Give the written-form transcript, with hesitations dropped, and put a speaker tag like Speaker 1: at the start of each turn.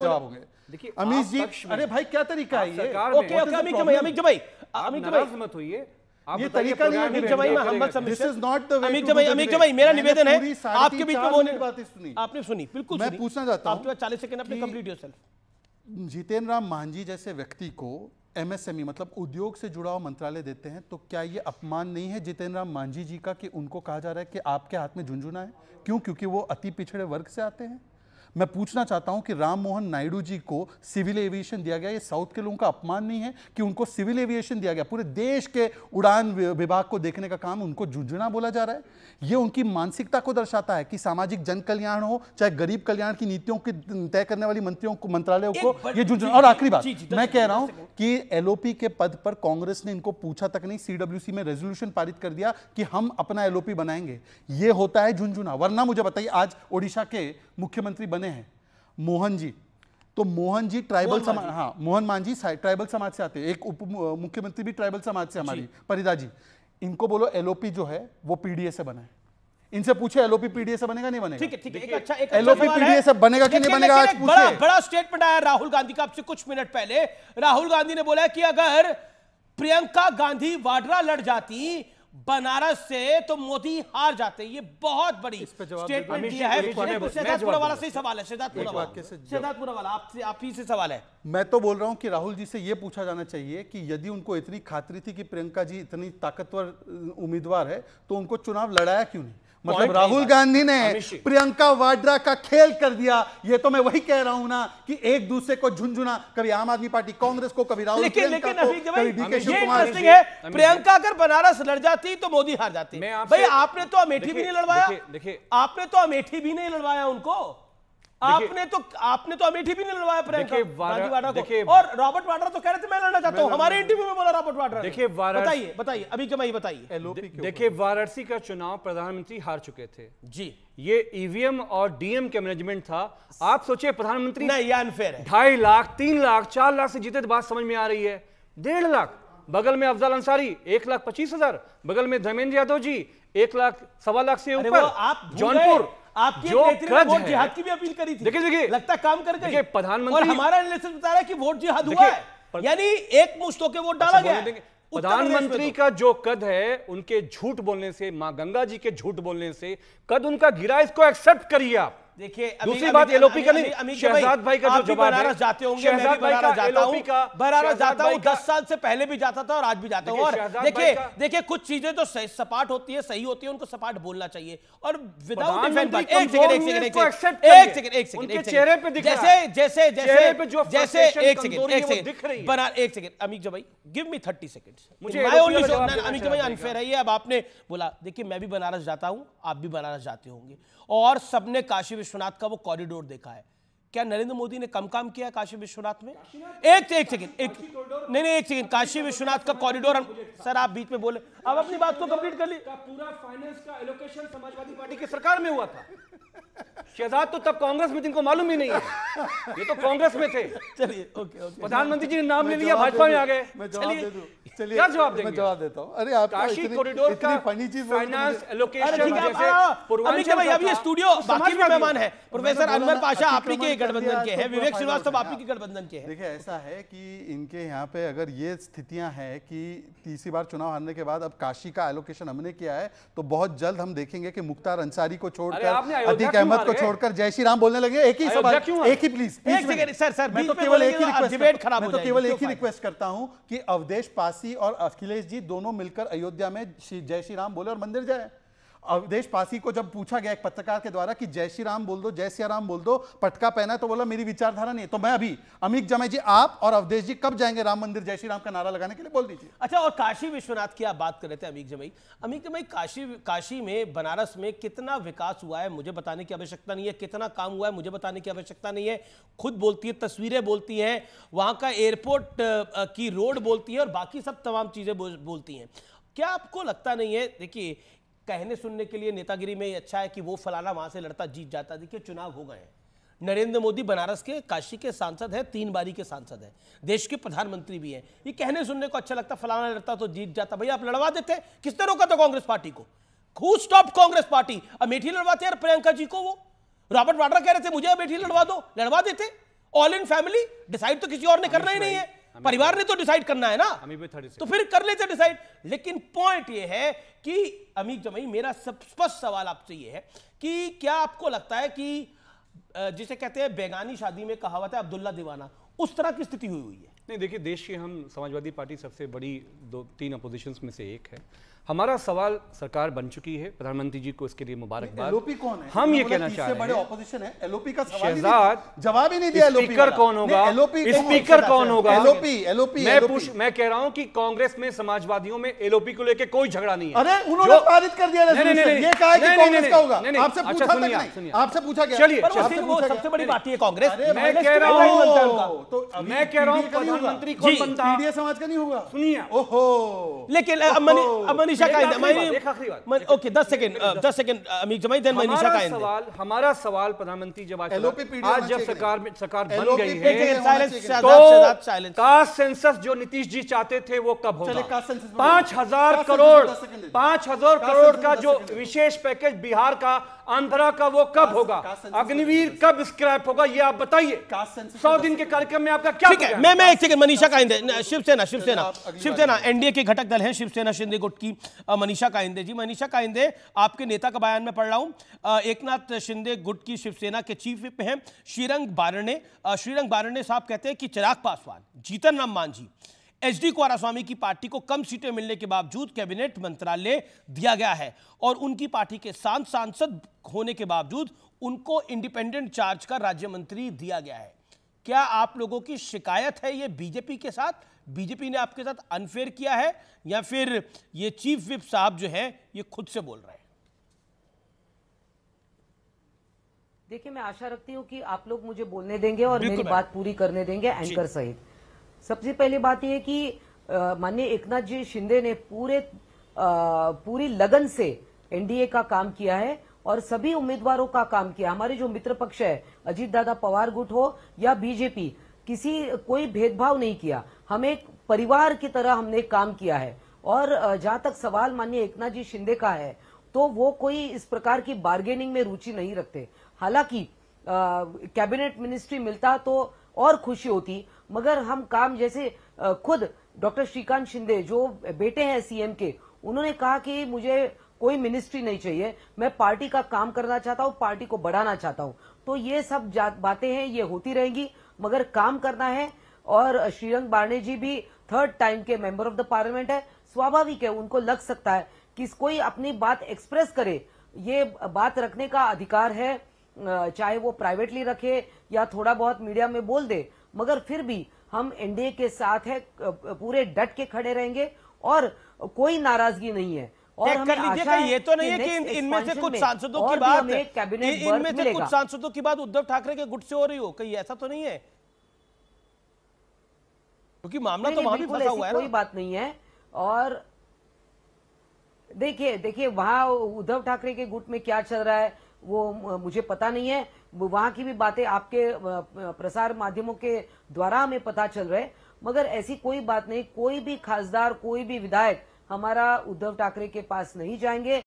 Speaker 1: जवाब होंगे। देखिए अमीश जी, अरे भाई क्या तरीका है ये?
Speaker 2: ओके ओके अमीश भाई मत होइए।
Speaker 1: ये तरीका नहीं है
Speaker 2: अमीश भाई, हम मत समझ।
Speaker 1: This is not the way.
Speaker 2: Amish भाई मेरा निवेदन है आपके बीच में बोलने
Speaker 1: बातें सुनी,
Speaker 2: आपने सुनी, बिल्कुल
Speaker 1: मैं पूछना चाहता हूं
Speaker 2: आपके पास 40 सेकंड अपने कंप्लीट योरसेल्फ।
Speaker 1: जितेंद्र राम मांझी जैसे व्यक्ति को एमएसएमई मतलब उद्योग से जुड़ा हुआ मंत्रालय देते हैं, तो क्या ये अपमान नहीं है जितेंद्र राम मांझी जी का कि उनको कहा जा रहा है कि आपके हाथ में झुंझुना है? क्यों? क्योंकि वो अति पिछड़े वर्ग से आते हैं। मैं पूछना चाहता हूं कि राम मोहन नायडू जी को सिविल एविएशन दिया गया, ये साउथ के लोगों का अपमान नहीं है कि उनको सिविल एविएशन दिया गया? पूरे देश के उड़ान विभाग को देखने का काम उनको झुंझुना बोला जा रहा है। ये उनकी मानसिकता को दर्शाता है कि सामाजिक जन कल्याण हो चाहे गरीब कल्याण की नीतियों की तय करने वाली मंत्रियों को, मंत्रालयों को ये झुंझुना। और आखिरी बात, मैं कह रहा हूं कि एलओपी के पद पर कांग्रेस ने इनको पूछा तक नहीं, सीडब्ल्यूसी में रेजोल्यूशन पारित कर दिया कि हम अपना एलओपी बनाएंगे। ये होता है झुंझुना। वरना मुझे बताइए, आज ओडिशा के मुख्यमंत्री बने हैं मोहन जी, तो मोहन जी ट्राइबल समाज, हाँ मोहन मांझी ट्राइबल समाज से आते हैं, एक उप मुख्यमंत्री भी ट्राइबल समाज से हमारी परिदा जी। इनको बोलो एलओपी जो है वो पीडीए से बना है, इनसे पूछे एलओपी पीडीए से बनेगा नहीं बनेगा?
Speaker 2: ठीक है, एक अच्छा
Speaker 1: एलओपी पीडीए से बनेगा कि नहीं बनेगा आज पूछे।
Speaker 2: बड़ा स्टेटमेंट आया राहुल गांधी का आपसे कुछ मिनट पहले। राहुल गांधी ने बोला कि अगर प्रियंका गांधी वाड्रा लड़ जाती बनारस से तो मोदी हार जाते। ये बहुत बड़ी स्टेटमेंट दिया है। शहजादपुरा वाला से सवाल है, शहजादपुरा वाला आप ही से सवाल है।
Speaker 1: मैं तो बोल रहा हूं कि राहुल जी से यह पूछा जाना चाहिए कि यदि उनको इतनी खातिरी थी कि प्रियंका जी इतनी ताकतवर उम्मीदवार है तो उनको चुनाव लड़ाया क्यों नहीं? मतलब राहुल गांधी ने प्रियंका वाड्रा का खेल कर दिया। ये तो मैं वही कह रहा हूं ना कि एक दूसरे को झुंझुना, कभी आम आदमी पार्टी कांग्रेस को, कभी राहुल प्रियंका को, कभी डीके शिव कुमार।
Speaker 2: प्रियंका अगर बनारस लड़ जाती तो मोदी हार जाते। भाई आपने तो अमेठी भी नहीं लड़वाया, आपने तो अमेठी भी नहीं लड़वाया उनको, आपने तो अमेठी भी नहीं लड़वाया प्रियंका गांधी वाड्रा को। और रॉबर्ट वाड्रा तो कह रहे थे मैं लड़ना चाहता हूं, हमारे इंटरव्यू में बोला रॉबर्ट वाड्रा।
Speaker 3: देखिए
Speaker 2: बताइए अभी जमाई बताइए।
Speaker 3: देखिए वाराणसी का चुनाव प्रधानमंत्री हार चुके थे
Speaker 2: जी, ये
Speaker 3: ईवीएम और डीएम के मैनेजमेंट था। आप सोचिए प्रधानमंत्री
Speaker 2: नहीं, ये अनफेयर है।
Speaker 3: 2.5 लाख 3 लाख 4 लाख से जीते तो बात समझ में आ रही है। 1.5 लाख, बगल में अफजल अंसारी 1,25,000, बगल में धर्मेंद्र यादव जी 1 लाख 1.25 लाख से ऊपर। जौनपुर
Speaker 2: आपकी वोट जिहाद की भी अपील करी थी।
Speaker 3: देखिए लगता
Speaker 2: है काम कर गई
Speaker 3: प्रधानमंत्री।
Speaker 2: और हमारा एनालिसिस बता रहा है कि वोट जिहाद हुआ है, यानी एक मुश्त होकर वोट डाला गया।
Speaker 3: प्रधानमंत्री का जो कद है उनके झूठ बोलने से, मां गंगा जी के झूठ बोलने से कद उनका गिरा, इसको एक्सेप्ट करिए आप।
Speaker 2: देखिए
Speaker 3: दूसरी बात एलओपी का नहीं, शहजाद भाई का जो जवाब है,
Speaker 2: जाते होंगे, शहजाद भाई का एलओपी का बनारस जाता हूं, 10 साल से पहले भी जाता था और आज भी जाता हूं। और देखिए कुछ चीजें तो सपाट होती है, सही होती है, उनको सपाट बोलना चाहिए। और विदाउट डिफेंस एक सेकंड अमीक भाई गिव मी 30 सेकंड्स। मुझे अमीक भाई अनफेयर है ये। अब आपने बोला, देखिए मैं भी बनारस जाता हूं, आप भी बनारस जाते होंगे, और सबने काशी विश्वनाथ का वो कॉरिडोर देखा है। क्या नरेंद्र मोदी ने कम काम किया काशी विश्वनाथ में? एक सेकंड काशी विश्वनाथ का कॉरिडोर सर आप बीच में बोले, अब अपनी बात को कंप्लीट कर ली।
Speaker 3: पूरा फाइनेंस का एलोकेशन समाजवादी पार्टी की सरकार में हुआ था। शहजाद तो तब कांग्रेस में, जिनको मालूम ही नहीं है, ये तो कांग्रेस में थे।
Speaker 2: चलिए ओके,
Speaker 3: प्रधानमंत्री जी ने नाम ले लिया, भाजपा में आ गए।
Speaker 1: चलिए
Speaker 3: क्या जवाब देंगे?
Speaker 1: मैं जवाब देता हूं। अरे आप
Speaker 3: काशी कॉरिडोर का फाइनेंस एलोकेशन जैसे
Speaker 2: भाई, अब ये स्टूडियो बाकी भी मेहमान है, प्रोफेसर अनवर पाशा आप ही के गठबंधन के हैं, विवेक श्रीवास्तव आप ही के गठबंधन के हैं।
Speaker 1: देखिए ऐसा है कि इनके यहाँ पे अगर ये स्थितियां हैं कि तीसरी बार चुनाव हारने के बाद अब काशी का एलोकेशन हमने किया है, तो बहुत जल्द हम देखेंगे कि मुख्तार अंसारी को छोड़कर, अतीक अहमद को छोड़कर जय श्री राम बोलने लगे। एक ही सवाल, एक ही प्लीज
Speaker 2: सर,
Speaker 1: मैं तो केवल एक ही रिक्वेस्ट करता हूं कि अवधेश पासी और अखिलेश जी दोनों मिलकर अयोध्या में जय श्री राम बोले और मंदिर जाए। अवधेश पासी को जब पूछा गया एक पत्रकार के द्वारा कि जय श्री राम बोल दो, जय सिया राम बोल दो, पटका पहना है, तो बोला मेरी विचारधारा नहीं है। तो मैं अभी अमीक जमाई जी, आप और अवधेश जी कब जाएंगे राम मंदिर जय श्री राम का नारा लगाने के लिए? बोल दीजिए।
Speaker 2: अच्छा, और काशी विश्वनाथ की आप बात कर रहे थे अमीक जमाई, काशी में, बनारस में कितना विकास हुआ है मुझे बताने की आवश्यकता नहीं है, कितना काम हुआ है मुझे बताने की आवश्यकता नहीं है। खुद बोलती है, तस्वीरें बोलती हैं, वहां का एयरपोर्ट की रोड बोलती है और बाकी सब तमाम चीजें बोलती हैं। क्या आपको लगता नहीं है, देखिए कहने सुनने के लिए नेतागिरी में अच्छा है कि वो फलाना वहां से लड़ता जीत जाता। देखिए चुनाव हो गए हैं, नरेंद्र मोदी बनारस के, काशी के सांसद हैं, 3 बारी के सांसद हैं, देश के प्रधानमंत्री भी हैं। ये कहने सुनने को अच्छा लगता, फलाना लड़ता तो जीत जाता। भैया आप लड़वा देते, किसने रोका था कांग्रेस पार्टी को? Who stopped Congress party? Amethi लड़वाते यार प्रियंका जी को, वो रॉबर्ट वाड्रा कह रहे थे मुझे अमेठी लड़वा दो, लड़वा देते। ऑल इन फैमिली डिसाइड तो किसी और ने करना ही नहीं है, परिवार ने तो डिसाइड करना है ना, तो फिर कर लेते डिसाइड। लेकिन पॉइंट ये है कि अमीक जमई, मेरा सब स्पष्ट सवाल आपसे ये है कि क्या आपको लगता है कि जिसे कहते हैं बेगानी शादी में कहावत है अब्दुल्ला दीवाना, उस तरह की स्थिति हुई है?
Speaker 3: नहीं, देखिए, देश की हम समाजवादी पार्टी सबसे बड़ी 2-3 अपोजिशंस में से एक है। हमारा सवाल सरकार बन चुकी है, प्रधानमंत्री जी को इसके लिए मुबारकबाद।
Speaker 1: एलओपी कौन है?
Speaker 3: हम ये कहना चाह रहे हैं,
Speaker 1: बड़े ऑपोजिशन है, एलओपी का सवाल
Speaker 3: शहजाद
Speaker 1: जवाब ही नहीं दिया।
Speaker 3: स्पीकर कौन होगा? स्पीकर कौन होगा?
Speaker 1: एलओपी
Speaker 3: मैं कह रहा हूं कि कांग्रेस में समाजवादियों में एलओपी को लेकर कोई झगड़ा नहीं है।
Speaker 1: अरे उन्होंने पारित कर दिया, ये कहा कि कांग्रेस का होगा। आपसे पूछा तक नहीं, आपसे पूछा गया।
Speaker 3: चलिए,
Speaker 2: वो सबसे बड़ी पार्टी है कांग्रेस।
Speaker 3: मैं कह रहा हूं प्रधानमंत्री कौन बनता है?
Speaker 1: पीडीए समाज का नहीं होगा।
Speaker 3: सुनिए,
Speaker 1: ओहो,
Speaker 2: लेकिन मनीषा का ओके 10 सेकंड अमीक जमाई, देन मनीषा का
Speaker 3: हमारा सवाल प्रधानमंत्री जब आज जब सरकार बन गई है,
Speaker 2: तो
Speaker 3: कास्ट सेंसस जो नीतीश जी चाहते थे वो कब होगा? 5,000 करोड़ का जो विशेष पैकेज बिहार का, आंध्रा का, वो कब होगा? अग्निवीर कब स्क्रैप होगा, ये आप बताइए। 100 दिन के कार्यक्रम में आपका क्या?
Speaker 2: ठीक है, मैं एक सेकंड, मनीषा काइंदे, शिवसेना एनडीए के घटक दल हैं, शिवसेना शिंदे गुट की मनीषा काइंदे जी। मनीषा काइंदे, आपके नेता का बयान में पढ़ रहा हूं, एकनाथ शिंदे गुट की शिवसेना के चीफ विप हैं श्रीरंग बारणे साहब कहते हैं कि चिराग पासवान, जीतन राम मांझी, एचडी कुमारस्वामी की पार्टी को कम सीटें मिलने के बावजूद कैबिनेट मंत्रालय दिया गया है और उनकी पार्टी के सांसद होने के बावजूद उनको इंडिपेंडेंट चार्ज का राज्य मंत्री दिया गया है। क्या आप लोगों की शिकायत है ये बीजेपी के साथ, बीजेपी ने आपके साथ अनफेयर किया है, या फिर ये चीफ विप साहब जो हैं ये खुद से बोल रहे हैं?
Speaker 4: देखिए, मैं आशा रखती हूं कि आप लोग मुझे बोलने देंगे और मेरी बात पूरी करने देंगे एंकर सहित। सबसे पहली बात यह कि माननीय एकनाथ जी शिंदे ने पूरी लगन से एनडीए का काम किया है और सभी उम्मीदवारों का काम किया। हमारे जो मित्र पक्ष है, अजीत दादा पवार गुट हो या बीजेपी, कोई भेदभाव नहीं किया। हम एक परिवार की तरह हमने काम किया है। और जहां तक सवाल माननीय एकनाथ जी शिंदे का है, तो वो कोई इस प्रकार की बार्गेनिंग में रुचि नहीं रखते। हालांकि कैबिनेट मिनिस्ट्री मिलता तो और खुशी होती, मगर हम काम जैसे खुद डॉक्टर श्रीकांत शिंदे जो बेटे हैं सीएम के, उन्होंने कहा कि मुझे कोई मिनिस्ट्री नहीं चाहिए, मैं पार्टी का काम करना चाहता हूं, पार्टी को बढ़ाना चाहता हूं। तो ये सब बातें हैं, ये होती रहेंगी, मगर काम करना है। और श्रीरंग बारणे जी भी 3rd टाइम के मेंबर ऑफ द पार्लियामेंट है, स्वाभाविक है उनको लग सकता है कि कोई अपनी बात एक्सप्रेस करे, ये बात रखने का अधिकार है, चाहे वो प्राइवेटली रखे या थोड़ा बहुत मीडिया में बोल दे, मगर फिर भी हम एनडीए के साथ है, पूरे डट के खड़े रहेंगे और कोई नाराजगी नहीं है। और हमें आशा है
Speaker 2: ये तो नहीं है कि इनमें से कुछ सांसदों की बात, इनमें से कुछ सांसदों की बात उद्धव ठाकरे के गुट से हो रही हो, कहीं ऐसा तो नहीं है? क्योंकि मामला तो वहां भी फंसा हुआ है ना।
Speaker 4: कोई बात नहीं है। और देखिए वहां उद्धव ठाकरे के गुट में क्या चल रहा है वो मुझे पता नहीं है। वहां की भी बातें आपके प्रसार माध्यमों के द्वारा हमें पता चल रहे, मगर ऐसी कोई बात नहीं। कोई भी खासदार, कोई भी विधायक हमारा उद्धव ठाकरे के पास नहीं जाएंगे।